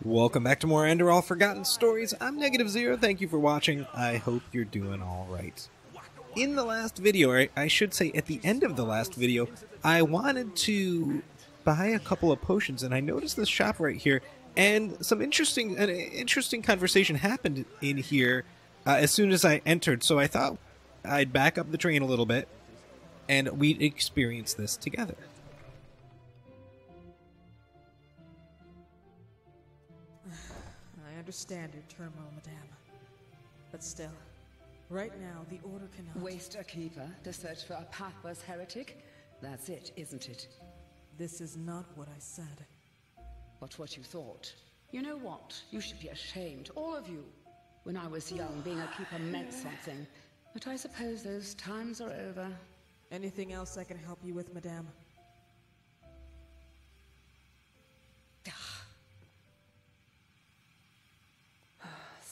Welcome back to more Enderal Forgotten Stories. I'm Negative Zero. Thank you for watching. I hope you're doing alright. In the last video, or I should say at the end of the last video, I wanted to buy a couple of potions, and I noticed this shop right here, and an interesting conversation happened in here as soon as I entered, so I thought I'd back up the train a little bit, and we'd experience this together. I understand your turmoil, madame. But still, right now, the Order cannot... Waste a keeper to search for a pathless heretic? That's it, isn't it? This is not what I said. But what you thought. You know what? You should be ashamed, all of you. When I was young, being a keeper meant something. But I suppose those times are over. Anything else I can help you with, madame?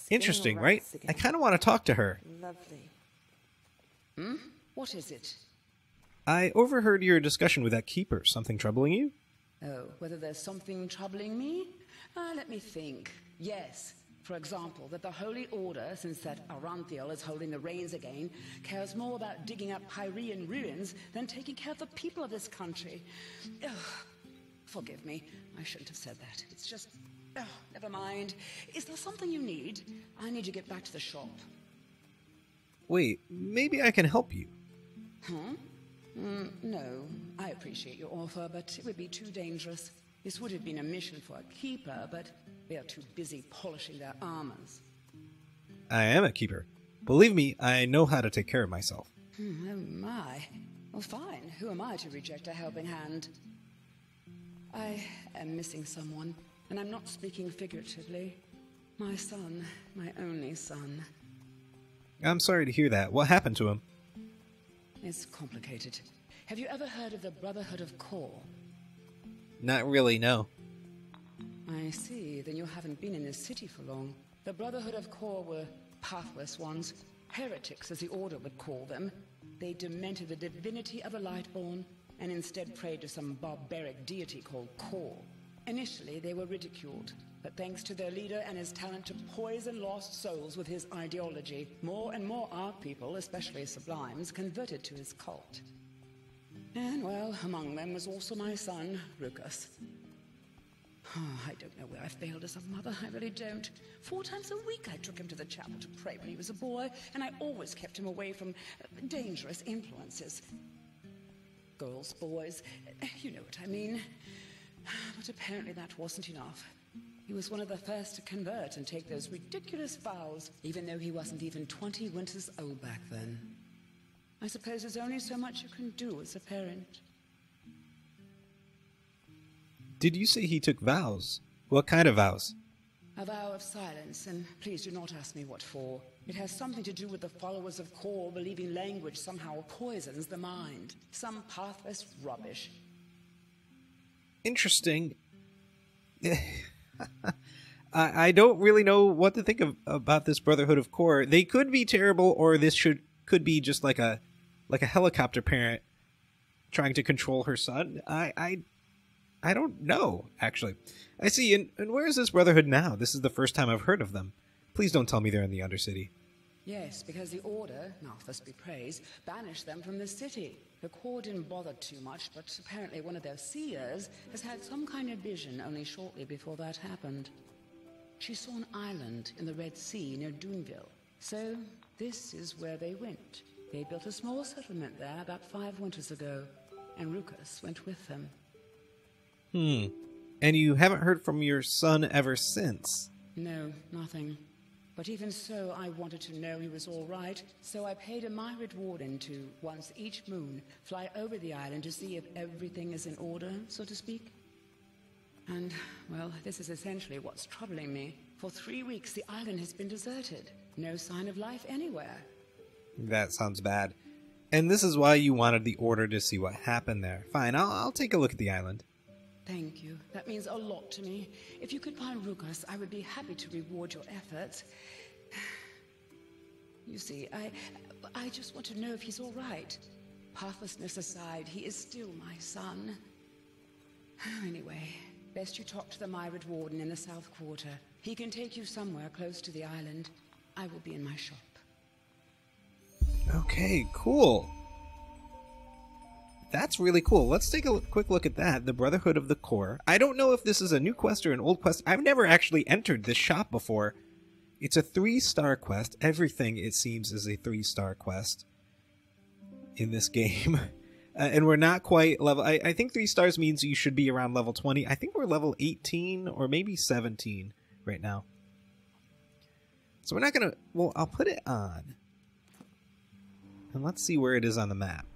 Interesting, right? I kind of want to talk to her. Lovely. What is it? I overheard your discussion with that keeper. Something troubling you? Oh, whether there's something troubling me? Let me think. Yes. For example, that the Holy Order, since that Aranthiel is holding the reins again, cares more about digging up Pyrean ruins than taking care of the people of this country. Ugh. Forgive me. I shouldn't have said that. It's just... Oh, never mind. Is there something you need? I need to get back to the shop. Wait, maybe I can help you. No. I appreciate your offer, but it would be too dangerous. This would have been a mission for a keeper, but they are too busy polishing their armors. I am a keeper. Believe me, I know how to take care of myself. Oh my. Well, fine. Who am I to reject a helping hand? I am missing someone. And I'm not speaking figuratively. My son, my only son. I'm sorry to hear that. What happened to him? It's complicated. Have you ever heard of the Brotherhood of Core? Not really, no. I see. Then you haven't been in this city for long. The Brotherhood of Core were pathless ones. Heretics, as the Order would call them. They demented the divinity of the Lightborn and instead prayed to some barbaric deity called Core. Initially, they were ridiculed, but thanks to their leader and his talent to poison lost souls with his ideology, more and more our people, especially Sublimes, converted to his cult. And, well, among them was also my son, Rucus. I don't know where I failed as a mother, I really don't. 4 times a week I took him to the chapel to pray when he was a boy, and I always kept him away from dangerous influences. Girls, boys, you know what I mean. But apparently that wasn't enough. He was one of the first to convert and take those ridiculous vows, even though he wasn't even 20 winters old back then. I suppose there's only so much you can do as a parent. Did you say he took vows? What kind of vows? A vow of silence, and please do not ask me what for. It has something to do with the followers of Core believing language somehow poisons the mind. Some pathless rubbish. Interesting. I don't really know what to think about this Brotherhood of Core. They could be terrible, or this could be just like a helicopter parent trying to control her son. I don't know, actually. I see. And where is this Brotherhood now? This is the first time I've heard of them. Please don't tell me they're in the Undercity. Yes, because the Order, Malthus be praised, banished them from the city. The Core didn't bother too much, but apparently one of their seers has had some kind of vision only shortly before that happened. She saw an island in the Red Sea near Doonville. So this is where they went. They built a small settlement there about 5 winters ago, and Rucus went with them. And you haven't heard from your son ever since? No, nothing. But even so, I wanted to know he was all right, so I paid a myriad warden to, once each moon, fly over the island to see if everything is in order, so to speak. And, well, this is essentially what's troubling me. For 3 weeks, the island has been deserted. No sign of life anywhere. That sounds bad. And this is why you wanted the Order to see what happened there. Fine, I'll take a look at the island. Thank you. That means a lot to me. If you could find Rucus, I would be happy to reward your efforts. You see, I just want to know if he's all right. Pathlessness aside, he is still my son. Anyway, best you talk to the Myrid Warden in the South Quarter. He can take you somewhere close to the island. I will be in my shop. Okay, cool. That's really cool. Let's take a quick look at that. The Brotherhood of the Core. I don't know if this is a new quest or an old quest. I've never actually entered this shop before. It's a 3-star quest. Everything, it seems, is a 3-star quest in this game. And we're not quite level... I think 3 stars means you should be around level 20. I think we're level 18 or maybe 17 right now. So we're not going to... Well, I'll put it on. And let's see where it is on the map.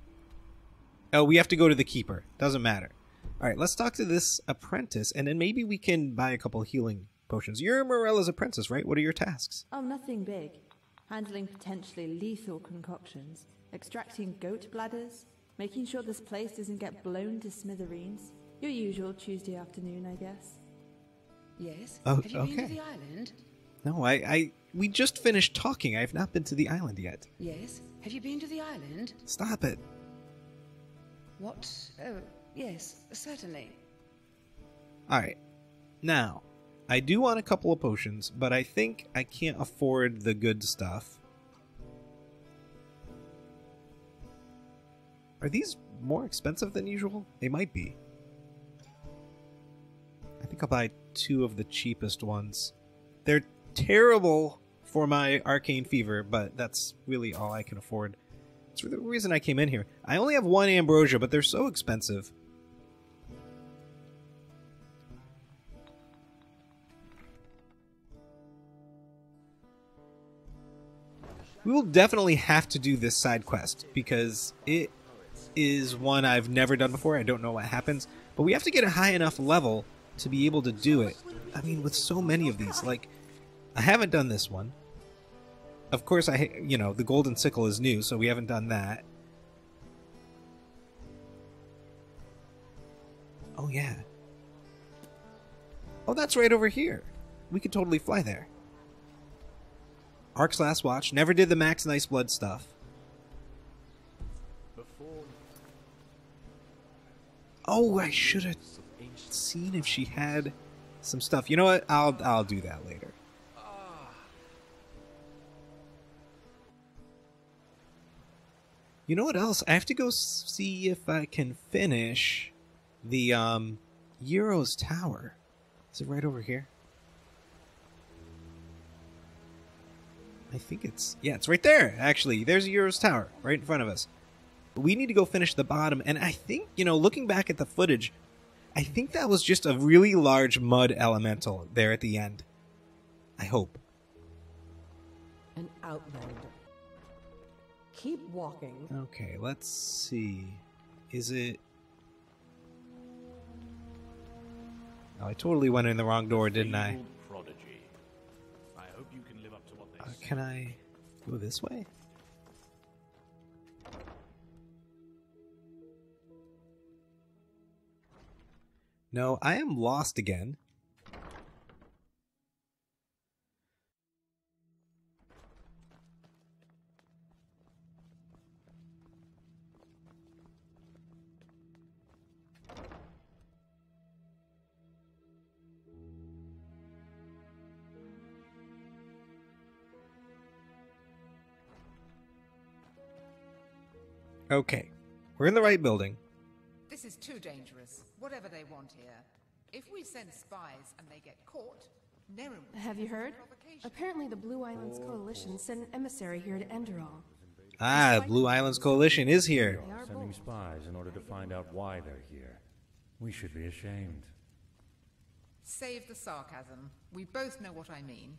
Oh, we have to go to the Keeper. Doesn't matter. Alright, let's talk to this apprentice, and then maybe we can buy a couple healing potions. You're Morella's apprentice, right? What are your tasks? Oh, nothing big. Handling potentially lethal concoctions, extracting goat bladders, making sure this place doesn't get blown to smithereens. Your usual Tuesday afternoon, I guess. Yes? Oh, Have you been okay. to the island? No, we just finished talking. I have not been to the island yet. Yes? Have you been to the island? Stop it. What? Oh, yes, certainly. Alright. Now, I do want a couple of potions, but I think I can't afford the good stuff. Are these more expensive than usual? They might be. I think I'll buy 2 of the cheapest ones. They're terrible for my arcane fever, but that's really all I can afford. It's the reason I came in here. I only have 1 ambrosia, but they're so expensive. We will definitely have to do this side quest, because it is one I've never done before. I don't know what happens, but we have to get a high enough level to be able to do it. I mean, with so many of these, like, I haven't done this one. Of course, the golden sickle is new, so we haven't done that. Oh, yeah. Oh, that's right over here. We could totally fly there. Ark's Last Watch. Never did the Max Nice Blood stuff. Oh, I should have seen if she had some stuff. You know what? I'll do that later. You know what else? I have to go see if I can finish the Yero's tower. Is it right over here? I think it's... Yeah, it's right there, actually. There's Yero's tower, right in front of us. But we need to go finish the bottom, and I think, looking back at the footage, I think that was just a really large mud elemental there at the end. I hope. An outlander. Keep walking. Okay, let's see. Is it... Oh, I totally went in the wrong door, didn't I? Prodigy. I hope you can live up to what they say. Can I go this way? No, I am lost again. Okay, we're in the right building. This is too dangerous, whatever they want here. If we send spies and they get caught, Neren will... Have you heard? Apparently the Blue Islands Coalition sent an emissary here to Enderal. Ah, Blue Islands Coalition is here. Sending spies in order to find out why they're here. We should be ashamed. Save the sarcasm. We both know what I mean.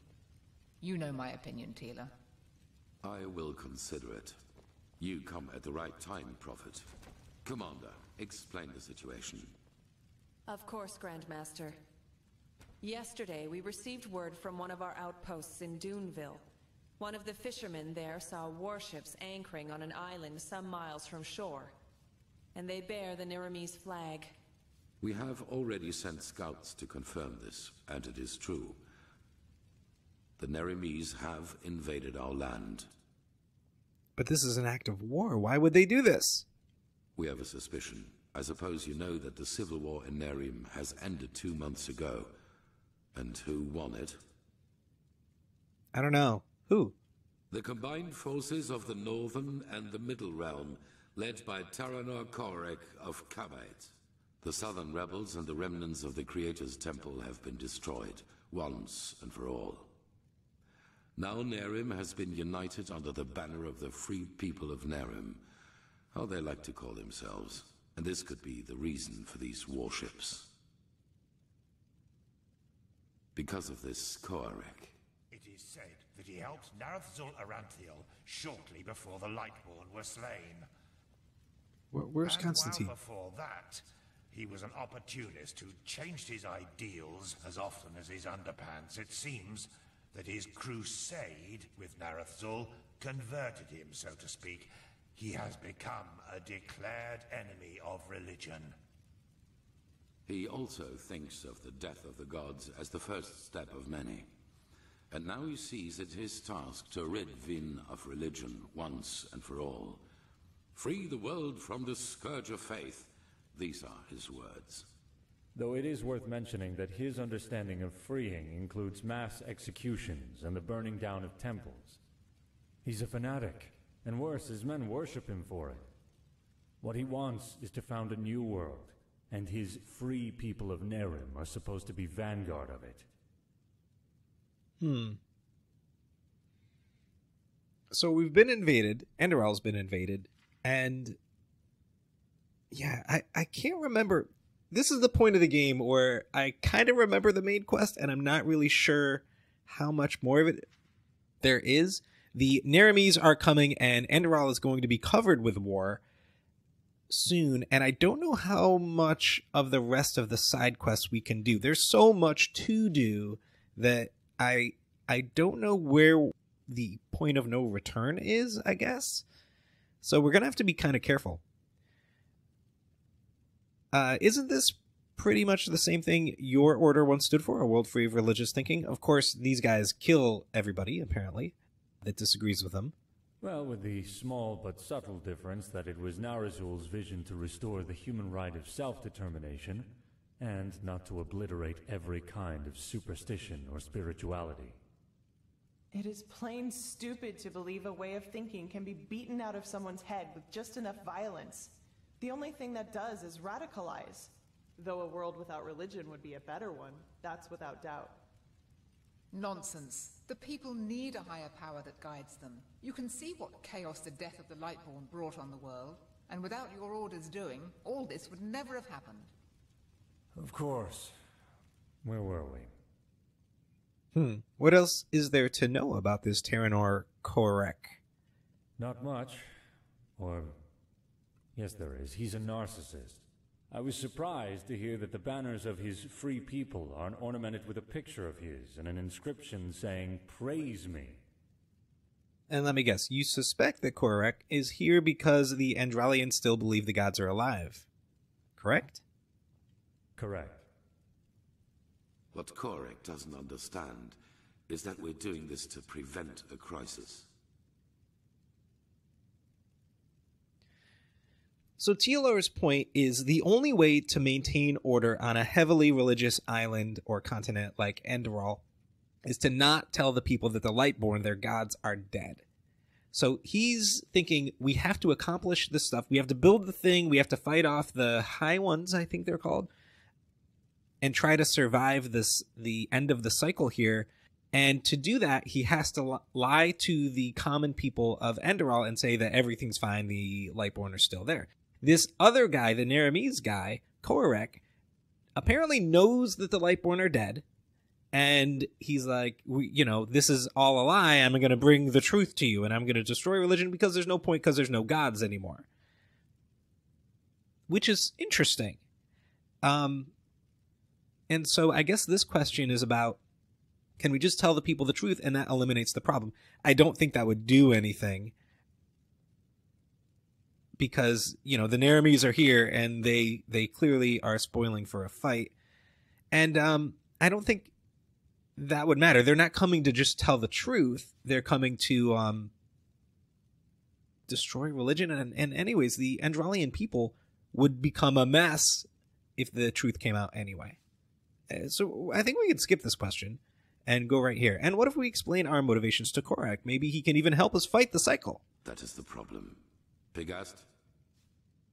You know my opinion, Tila. I will consider it. You come at the right time, Prophet. Commander, explain the situation. Of course, Grandmaster. Yesterday, we received word from one of our outposts in Duneville. One of the fishermen there saw warships anchoring on an island some miles from shore. And they bear the Neremese flag. We have already sent scouts to confirm this, and it is true. The Neremese have invaded our land. But this is an act of war. Why would they do this? We have a suspicion. I suppose you know that the civil war in Nerim has ended 2 months ago. And who won it? I don't know. Who? The combined forces of the Northern and the Middle Realm, led by Taranor Korek of Kabait. The Southern rebels and the remnants of the Creator's Temple have been destroyed, once and for all. Now Nerim has been united under the banner of the free people of Nerim, how they like to call themselves, and this could be the reason for these warships. Because of this Korek. It is said that he helped Narathzul Aranthiel shortly before the Lightborn were slain. Where's Constantine? While before that, he was an opportunist who changed his ideals as often as his underpants. It seems that his crusade with Narathzul converted him, so to speak. He has become a declared enemy of religion. He also thinks of the death of the gods as the first step of many. And now he sees it his task to rid Vin of religion once and for all. Free the world from the scourge of faith. These are his words. Though it is worth mentioning that his understanding of freeing includes mass executions and the burning down of temples. He's a fanatic, and worse, his men worship him for it. What he wants is to found a new world, and his free people of Nerim are supposed to be vanguard of it. So we've been invaded, Enderal's been invaded, and yeah, I can't remember. This is the point of the game where I kind of remember the main quest, and I'm not really sure how much more of it there is. The Nerimese are coming, and Enderal is going to be covered with war soon, and I don't know how much of the rest of the side quests we can do. There's so much to do that I don't know where the point of no return is, I guess. So we're going to have to be kind of careful. Isn't this pretty much the same thing your order once stood for, a world free of religious thinking? Of course, these guys kill everybody, apparently, that disagrees with them. Well, with the small but subtle difference that it was Narazul's vision to restore the human right of self-determination, and not to obliterate every kind of superstition or spirituality. It is plain stupid to believe a way of thinking can be beaten out of someone's head with just enough violence. The only thing that does is radicalize. Though a world without religion would be a better one, that's without doubt. Nonsense. The people need a higher power that guides them. You can see what chaos the death of the Lightborn brought on the world, and without your orders doing, all this would never have happened. Of course. Where were we? What else is there to know about this Taranor Korek? Not much. Or, yes there is. He's a narcissist. I was surprised to hear that the banners of his free people are ornamented with a picture of his and an inscription saying, "Praise me." And let me guess, you suspect that Korek is here because the Andralians still believe the gods are alive, correct? Correct. What Korek doesn't understand is that we're doing this to prevent a crisis. So Tealor's point is the only way to maintain order on a heavily religious island or continent like Enderal is to not tell the people that the Lightborn, their gods, are dead. So he's thinking we have to accomplish this stuff. We have to build the thing. We have to fight off the High Ones, I think they're called, and try to survive the end of the cycle here. And to do that, he has to lie to the common people of Enderal and say that everything's fine, the Lightborn are still there. This other guy, the Nerimese guy, Korek, apparently knows that the Lightborn are dead, and he's like, this is all a lie, I'm going to bring the truth to you, and I'm going to destroy religion because there's no point, because there's no gods anymore. Which is interesting. And so I guess this question is about, can we just tell the people the truth and that eliminates the problem? I don't think that would do anything. Because, the Nerimese are here and they clearly are spoiling for a fight. And I don't think that would matter. They're not coming to just tell the truth. They're coming to destroy religion. And anyways, the Andralian people would become a mess if the truth came out anyway. So I think we could skip this question and go right here. And what if we explain our motivations to Korak? Maybe he can even help us fight the cycle. That is the problem. Pigast?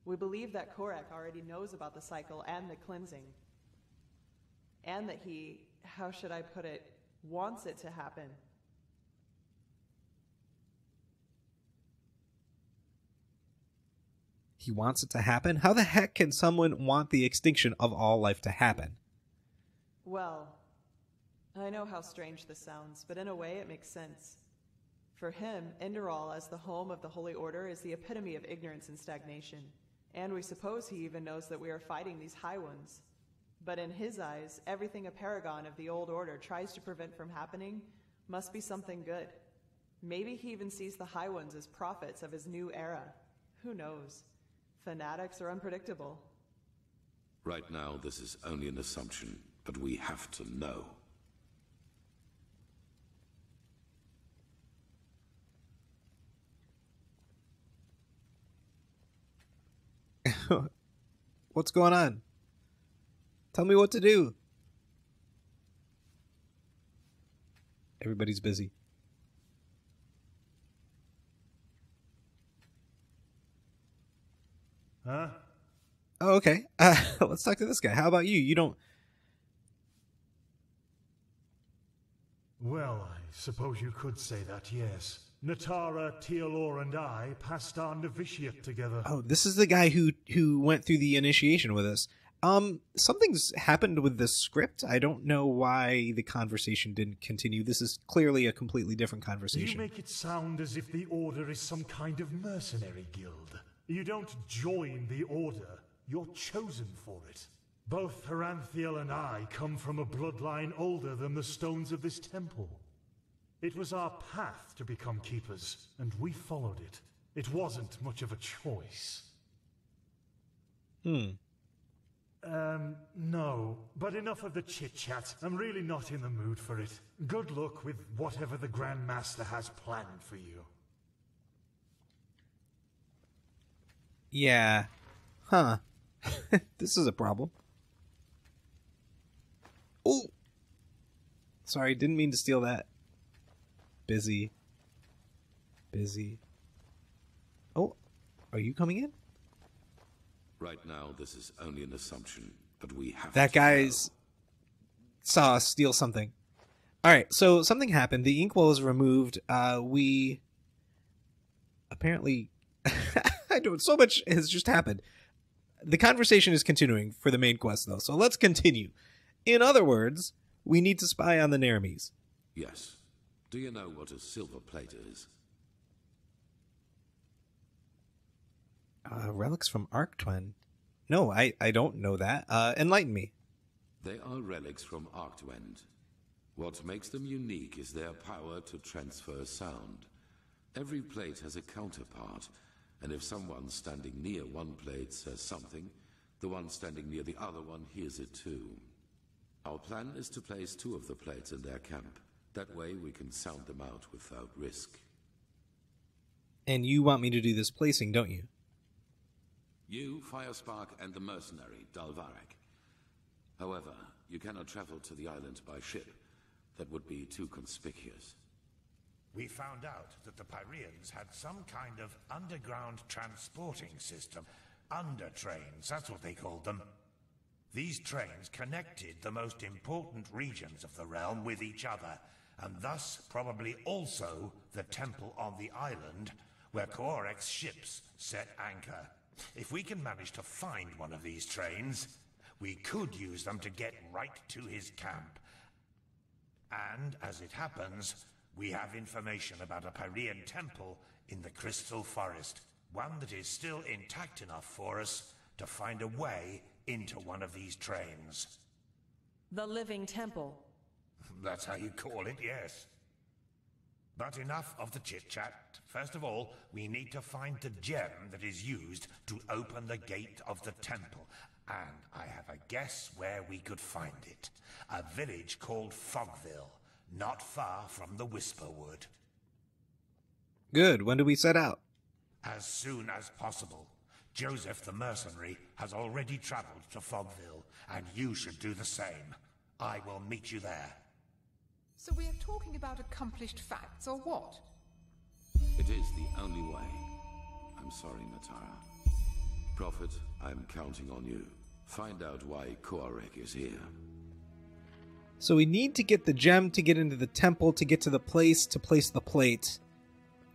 We believe that Korak already knows about the cycle and the cleansing. And that he, how should I put it, wants it to happen. He wants it to happen? How the heck can someone want the extinction of all life to happen? Well, I know how strange this sounds, but in a way it makes sense. For him, Enderal, as the home of the Holy Order, is the epitome of ignorance and stagnation. And we suppose he even knows that we are fighting these High Ones. But in his eyes, everything a paragon of the Old Order tries to prevent from happening must be something good. Maybe he even sees the High Ones as prophets of his new era. Who knows? Fanatics are unpredictable. Right now, this is only an assumption, but we have to know. What's going on? Tell me what to do. Everybody's busy. Huh? Oh, okay. Let's talk to this guy. How about you? You don't... Well, I suppose you could say that, yes. Natara, Tealor, and I passed our novitiate together. Oh, this is the guy who went through the initiation with us. Something's happened with the script. I don't know why the conversation didn't continue. This is clearly a completely different conversation. You make it sound as if the Order is some kind of mercenary guild. You don't join the Order, you're chosen for it. Both Heranthiel and I come from a bloodline older than the stones of this temple. It was our path to become keepers, and we followed it. It wasn't much of a choice. No. But enough of the chit-chat. I'm really not in the mood for it. Good luck with whatever the Grand Master has planned for you. Yeah. Huh. This is a problem. Oh! Sorry, didn't mean to steal that. Busy. Oh, are you coming in? Right now, this is only an assumption, but we have that to guy's saw us steal something. All right, so something happened. The inkwell was removed. We apparently, I don't. So much has just happened. The conversation is continuing for the main quest, though. So let's continue. In other words, we need to spy on the Naramis. Yes. Do you know what a silver plate is? Relics from Arctwin. No, I don't know that. Enlighten me. They are relics from Arctwend. What makes them unique is their power to transfer sound. Every plate has a counterpart, and if someone standing near one plate says something, the one standing near the other one hears it too. Our plan is to place 2 of the plates in their camp. That way we can sound them out without risk. And you want me to do this placing, don't you? You, Firespark, and the mercenary, Dalvarek. However, you cannot travel to the island by ship. That would be too conspicuous. We found out that the Pyreans had some kind of underground transporting system. Undertrains, that's what they called them. These trains connected the most important regions of the realm with each other, and thus probably also the temple on the island where Korek's ships set anchor. If we can manage to find one of these trains, we could use them to get right to his camp. And, as it happens, we have information about a Pyrean temple in the Crystal Forest, one that is still intact enough for us to find a way into one of these trains. The Living Temple. That's how you call it, yes. But enough of the chit-chat. First of all, we need to find the gem that is used to open the gate of the temple. And I have a guess where we could find it. A village called Fogville, not far from the Whisperwood. Good. When do we set out? As soon as possible. Joseph the mercenary has already traveled to Fogville, and you should do the same. I will meet you there. So we are talking about accomplished facts, or what? It is the only way. I'm sorry, Natara. Prophet, I'm counting on you. Find out why Korek is here. So we need to get the gem to get into the temple, to get to the place, to place the plate,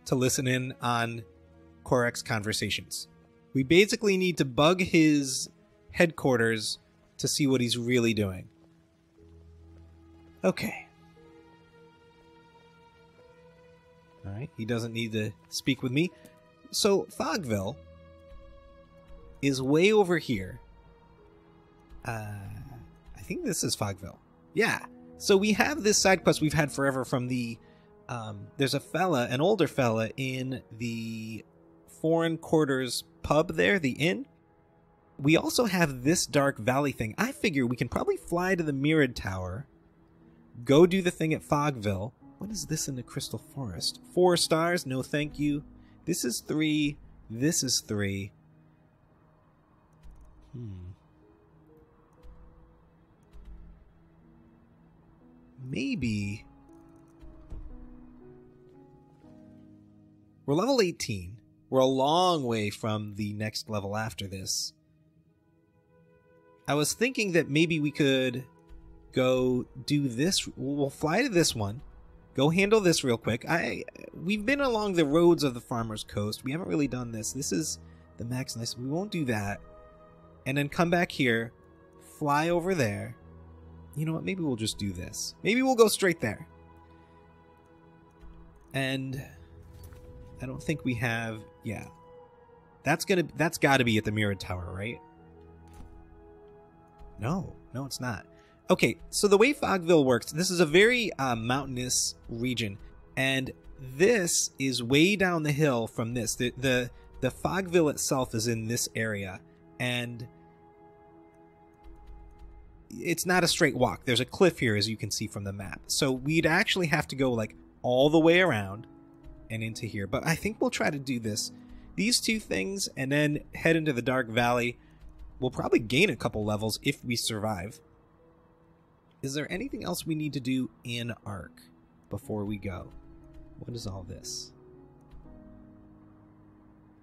to listen in on Korek's conversations. We basically need to bug his headquarters to see what he's really doing. Okay. Alright, he doesn't need to speak with me. So, Fogville is way over here. I think this is Fogville. Yeah. So we have this side quest we've had forever from the... there's a fella, an older fella, in the Foreign Quarters pub there, the inn. We also have this Dark Valley thing. I figure we can probably fly to the Mirrored Tower, go do the thing at Fogville. What is this in the Crystal Forest? 4 stars? No thank you. This is 3. This is 3. Maybe... We're level 18. We're a long way from the next level after this. I was thinking that maybe we could go do this. We'll fly to this one. Go handle this real quick. We've been along the roads of the Farmer's Coast. We haven't really done this. This is the max nice. We won't do that. And then come back here. Fly over there. You know what? Maybe we'll just do this. Maybe we'll go straight there. And I don't think we have... Yeah. That's got to be at the Mirrored Tower, right? No, it's not. Okay, so the way Fogville works, this is a very mountainous region, and this is way down the hill from this. The Fogville itself is in this area, and it's not a straight walk. There's a cliff here, as you can see from the map. So we'd actually have to go like all the way around and into here. But I think we'll try to do this. These 2 things, and then head into the Dark Valley. We'll probably gain a couple levels if we survive. Is there anything else we need to do in Ark before we go? What is all this?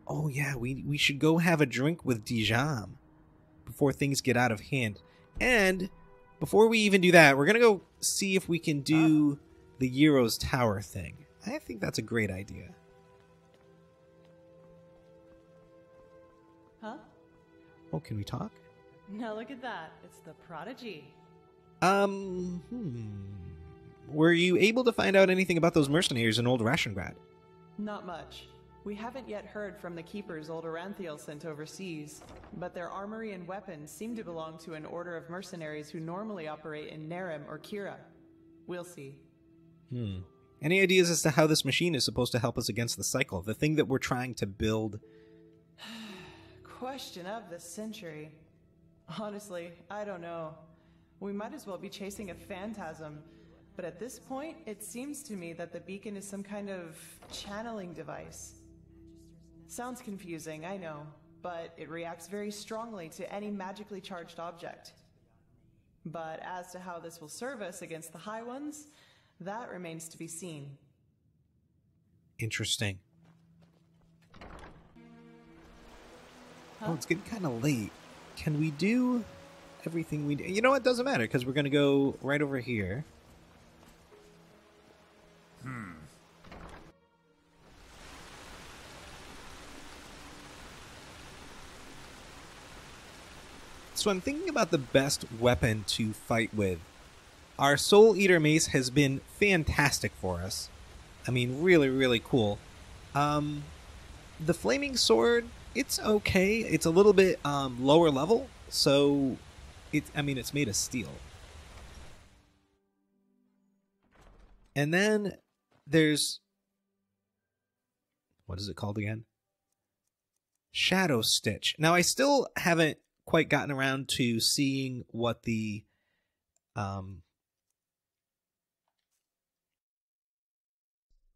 Oh yeah, we should go have a drink with Dijam before things get out of hand. And before we even do that, we're going to go see if we can do the Yero's Tower thing. I think that's a great idea. Huh? Oh, can we talk? Now look at that. It's the Prodigy. Were you able to find out anything about those mercenaries in Old Rashengrad? Not much. We haven't yet heard from the keepers old Aranthiel sent overseas, but their armory and weapons seem to belong to an order of mercenaries who normally operate in Nerem or Kira. We'll see. Any ideas as to how this machine is supposed to help us against the cycle? The thing that we're trying to build? Question of the century. Honestly, I don't know. We might as well be chasing a phantasm. But at this point, it seems to me that the beacon is some kind of channeling device. Sounds confusing, I know, but it reacts very strongly to any magically charged object. But as to how this will serve us against the High Ones, that remains to be seen. Interesting. Oh, it's getting kind of late. Can we do everything we do? You know what? Doesn't matter, because we're going to go right over here. So I'm thinking about the best weapon to fight with. Our Soul Eater Mace has been fantastic for us. I mean, really, really cool. The Flaming Sword, it's okay. It's a little bit lower level, so it's made of steel. And then there's... what is it called again? Shadow Stitch. Now, I still haven't quite gotten around to seeing what the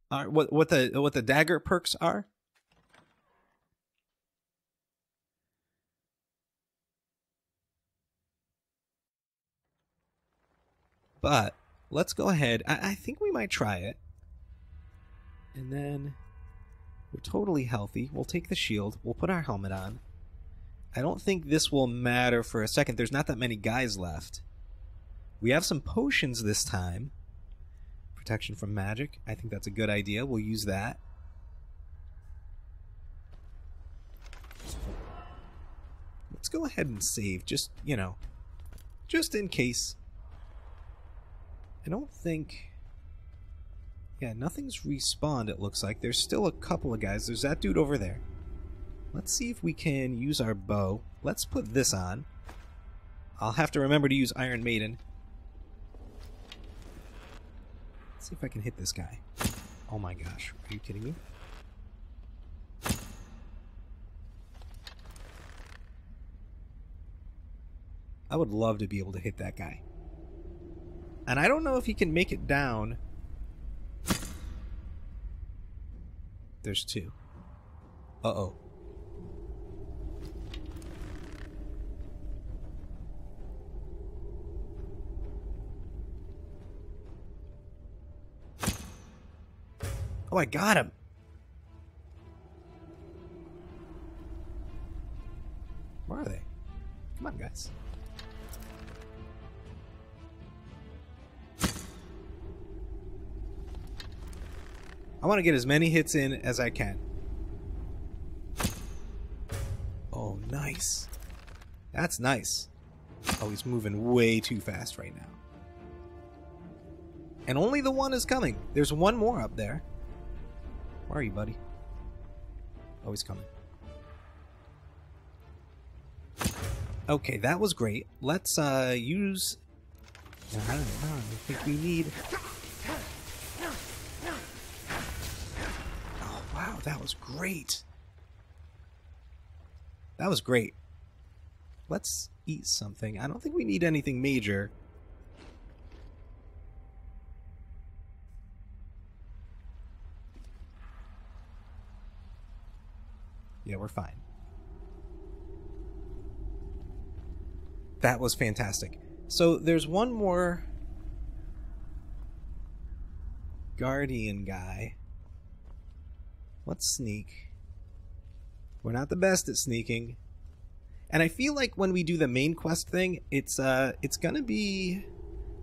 what the dagger perks are. But let's go ahead. I think we might try it. And then we're totally healthy. We'll take the shield. We'll put our helmet on. I don't think this will matter for a second. There's not that many guys left. We have some potions this time. Protection from magic. I think that's a good idea. We'll use that. Let's go ahead and save. Just, you know, just in case. I don't think... Yeah, nothing's respawned, it looks like. There's still a couple of guys. There's that dude over there. Let's see if we can use our bow. Let's put this on. I'll have to remember to use Iron Maiden. Let's see if I can hit this guy. Oh my gosh, are you kidding me? I would love to be able to hit that guy. And I don't know if he can make it down. There's two. Uh-oh. Oh, I got him. Where are they? Come on, guys. I want to get as many hits in as I can. Oh, nice. That's nice. Oh, he's moving way too fast right now. And only the one is coming. There's one more up there. Where are you, buddy? Oh, he's coming. Okay, that was great. Let's use... I don't know. I think we need... Oh, wow, that was great. That was great. Let's eat something. I don't think we need anything major. Yeah, we're fine. That was fantastic. So there's one more Guardian guy. Let's sneak. We're not the best at sneaking. And I feel like when we do the main quest thing, it's gonna be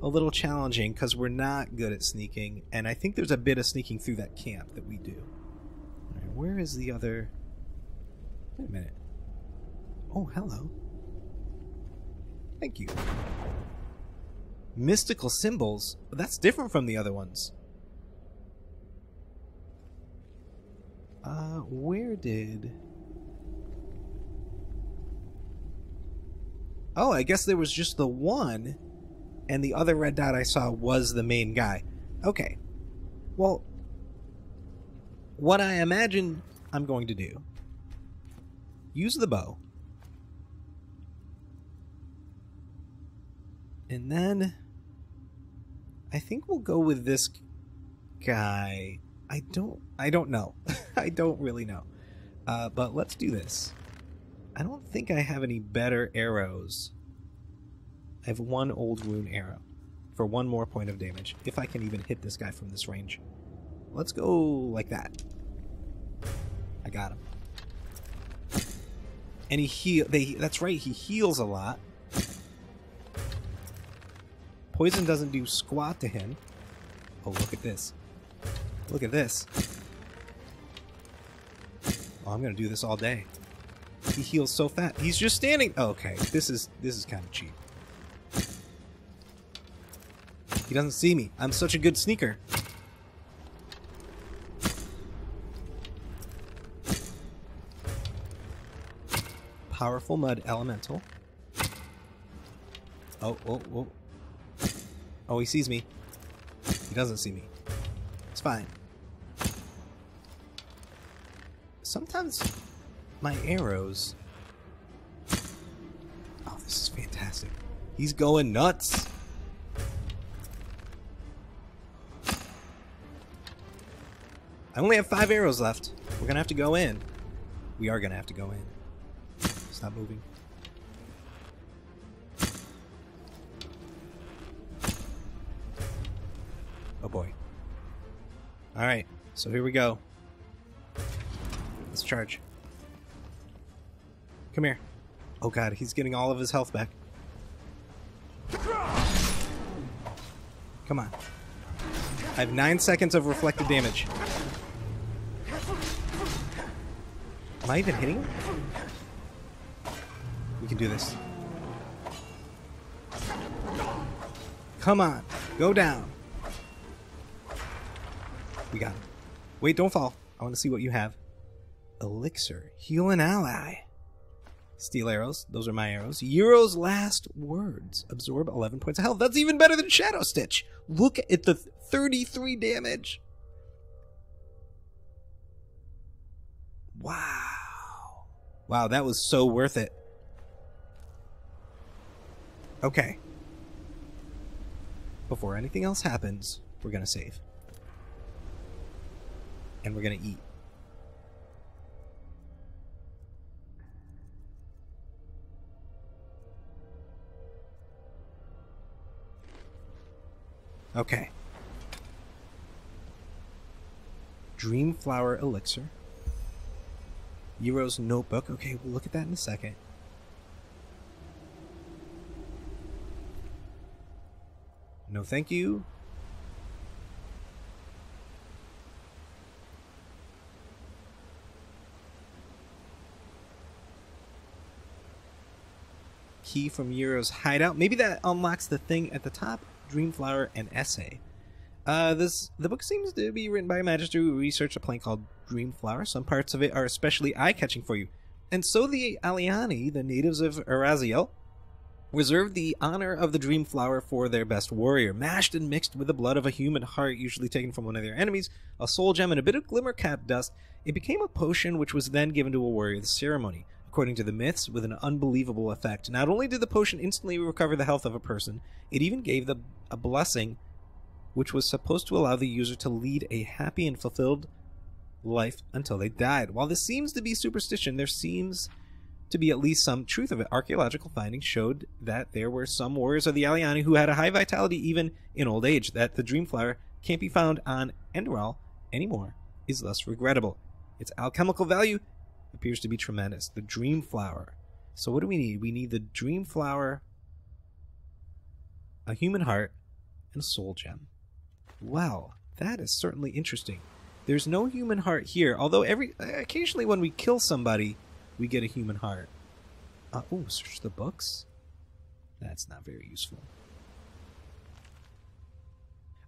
a little challenging because we're not good at sneaking. And I think there's a bit of sneaking through that camp that we do. All right, where is the other... Wait a minute. Oh, hello. Thank you. Mystical symbols? That's different from the other ones. Where did... Oh, I guess there was just the one, and the other red dot I saw was the main guy. Okay. Well, what I imagine I'm going to do... Use the bow. And then I think we'll go with this guy. I don't know. I don't really know. But let's do this. I don't think I have any better arrows. I have one old rune arrow for one more point of damage, if I can even hit this guy from this range. Let's go like that. I got him. And that's right, he heals a lot. Poison doesn't do squat to him. Oh, look at this. Look at this. Oh, I'm gonna do this all day. He heals so fast. He's just standing. Oh, okay, this is kind of cheap. He doesn't see me. I'm such a good sneaker. Powerful mud elemental. Oh, oh, oh. Oh, he sees me. He doesn't see me. It's fine. Sometimes my arrows... Oh, this is fantastic. He's going nuts. I only have 5 arrows left. We're gonna have to go in. We are gonna have to go in. Stop moving. Oh boy. Alright, so here we go. Let's charge. Come here. Oh god, he's getting all of his health back. Come on. I have 9 seconds of reflected damage. Am I even hitting him? We can do this. Come on. Go down. We got him. Wait, don't fall. I want to see what you have. Elixir. Heal an ally. Steel arrows. Those are my arrows. Yero's last words. Absorb 11 points of health. That's even better than Shadow Stitch. Look at the 33 damage. Wow. Wow, that was so worth it. Okay. Before anything else happens, we're going to save. And we're going to eat. Okay. Dreamflower Elixir. Yero's notebook. Okay, we'll look at that in a second. No thank you. Key from Yero's hideout. Maybe that unlocks the thing at the top. Dreamflower and essay. The book seems to be written by a magister who researched a plant called Dreamflower. Some parts of it are especially eye-catching for you. And so the Aliani, the natives of Araziel, reserved the honor of the Dreamflower for their best warrior. Mashed and mixed with the blood of a human heart, usually taken from one of their enemies, a soul gem, and a bit of glimmer-cap dust, it became a potion which was then given to a warrior at the ceremony. According to the myths, with an unbelievable effect. Not only did the potion instantly recover the health of a person, it even gave them a blessing which was supposed to allow the user to lead a happy and fulfilled life until they died. While this seems to be superstition, there seems to be at least some truth of it. Archaeological findings showed that there were some warriors of the Aliani who had a high vitality even in old age. That the Dreamflower can't be found on Enderal anymore is thus regrettable. Its alchemical value appears to be tremendous. The Dreamflower. So what do we need? We need the Dreamflower, a human heart, and a soul gem. Well, that is certainly interesting. There's no human heart here, although occasionally when we kill somebody, we get a human heart. Oh, search the books? That's not very useful.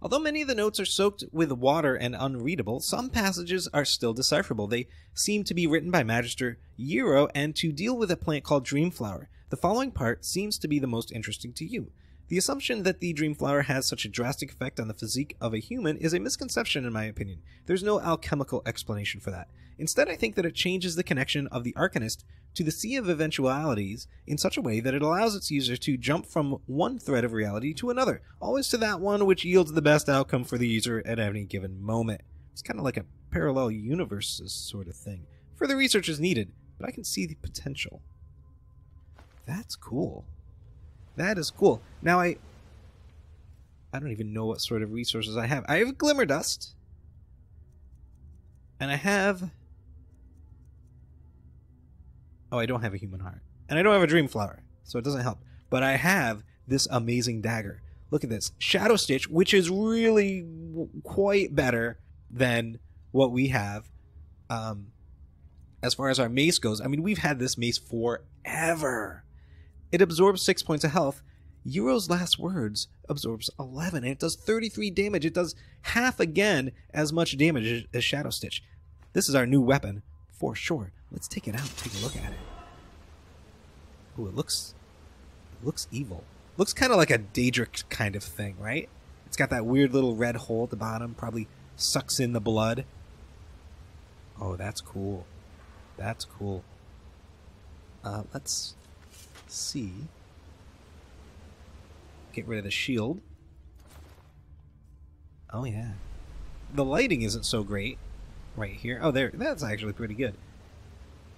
Although many of the notes are soaked with water and unreadable, some passages are still decipherable. They seem to be written by Magister Yero and to deal with a plant called Dreamflower. The following part seems to be the most interesting to you. The assumption that the Dreamflower has such a drastic effect on the physique of a human is a misconception in my opinion. There's no alchemical explanation for that. Instead, I think that it changes the connection of the Arcanist to the Sea of Eventualities in such a way that it allows its user to jump from one thread of reality to another, always to that one which yields the best outcome for the user at any given moment. It's kind of like a parallel universes sort of thing. Further research is needed, but I can see the potential. That's cool. That is cool. Now I don't even know what sort of resources I have. I have Glimmer Dust. And I have... Oh, I don't have a human heart. And I don't have a Dreamflower, so it doesn't help. But I have this amazing dagger. Look at this. Shadow Stitch, which is really quite better than what we have. As far as our mace goes, I mean, we've had this mace forever. It absorbs 6 points of health. Yero's last words absorbs 11, and it does 33 damage. It does half again as much damage as Shadow Stitch. This is our new weapon, for sure. Let's take it out and take a look at it. Ooh, it looks evil. Looks kind of like a Daedric kind of thing, right? It's got that weird little red hole at the bottom, probably sucks in the blood. Oh, that's cool. That's cool. Let's see. Get rid of the shield. Oh yeah. The lighting isn't so great right here. Oh, there. That's actually pretty good.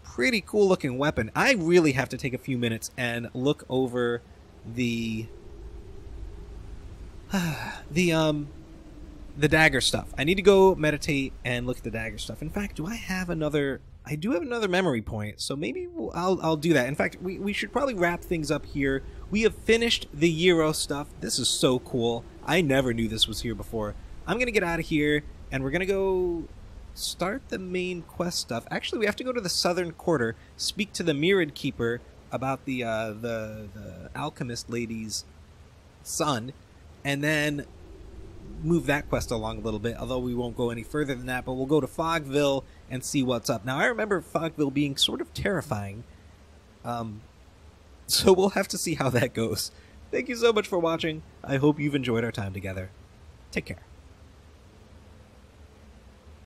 Pretty cool looking weapon. I really have to take a few minutes and look over the the dagger stuff. I need to go meditate and look at the dagger stuff. In fact, do I have another... I do have another memory point, so maybe I'll do that. In fact, we should probably wrap things up here. We have finished the Yero stuff. This is so cool. I never knew this was here before. I'm going to get out of here, and we're going to go start the main quest stuff. Actually, we have to go to the Southern Quarter, speak to the Mirrored Keeper about the alchemist lady's son, and then move that quest along a little bit, although we won't go any further than that, but we'll go to Fogville and see what's up. Now, I remember Fogville being sort of terrifying, so we'll have to see how that goes. Thank you so much for watching. I hope you've enjoyed our time together. Take care.